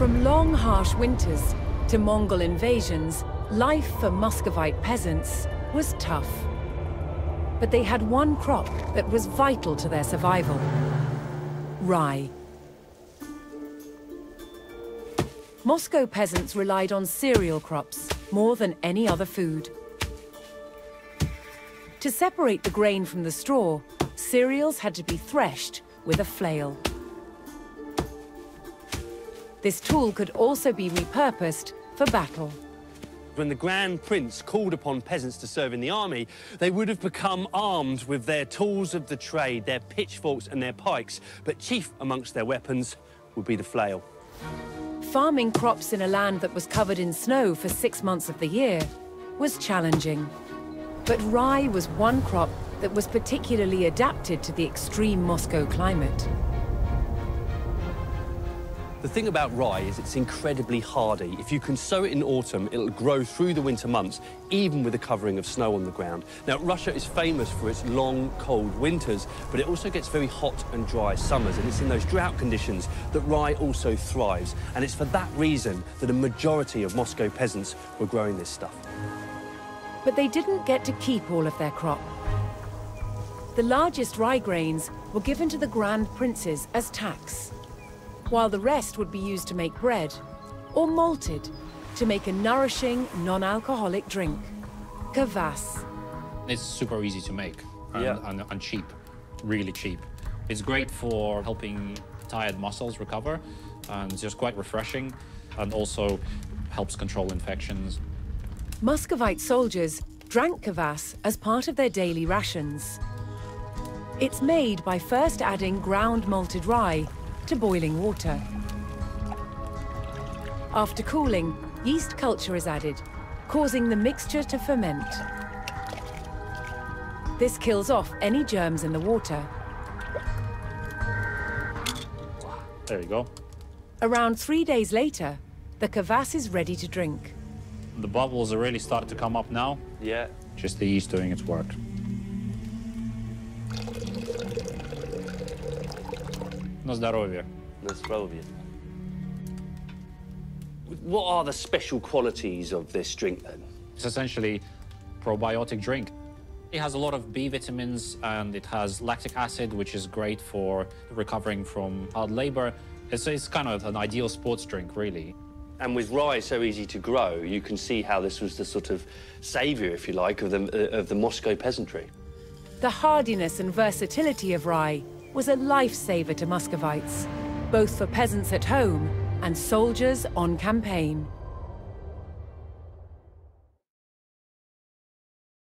From long, harsh winters to Mongol invasions, life for Muscovite peasants was tough. But they had one crop that was vital to their survival: rye. Moscow peasants relied on cereal crops more than any other food. To separate the grain from the straw, cereals had to be threshed with a flail. This tool could also be repurposed for battle. When the Grand Prince called upon peasants to serve in the army, they would have become armed with their tools of the trade, their pitchforks and their pikes, but chief amongst their weapons would be the flail. Farming crops in a land that was covered in snow for 6 months of the year was challenging. But rye was one crop that was particularly adapted to the extreme Moscow climate. The thing about rye is it's incredibly hardy. If you can sow it in autumn, it'll grow through the winter months, even with a covering of snow on the ground. Now, Russia is famous for its long, cold winters, but it also gets very hot and dry summers, and it's in those drought conditions that rye also thrives. And it's for that reason that a majority of Moscow peasants were growing this stuff. But they didn't get to keep all of their crop. The largest rye grains were given to the Grand Princes as tax, while the rest would be used to make bread, or malted to make a nourishing, non-alcoholic drink, kvass. It's super easy to make and cheap, really cheap. It's great for helping tired muscles recover, and it's just quite refreshing, and also helps control infections. Muscovite soldiers drank kvass as part of their daily rations. It's made by first adding ground malted rye to boiling water. After cooling, yeast culture is added, causing the mixture to ferment. This kills off any germs in the water. There you go. Around 3 days later, the kvass is ready to drink. The bubbles are really starting to come up now. Yeah. Just the yeast doing its work. На здоровье. На здоровье. What are the special qualities of this drink, then? It's essentially a probiotic drink. It has a lot of B vitamins, and it has lactic acid, which is great for recovering from hard labor. It's kind of an ideal sports drink, really. And with rye so easy to grow, you can see how this was the sort of saviour, if you like, of the Moscow peasantry. The hardiness and versatility of rye was a lifesaver to Muscovites, both for peasants at home and soldiers on campaign.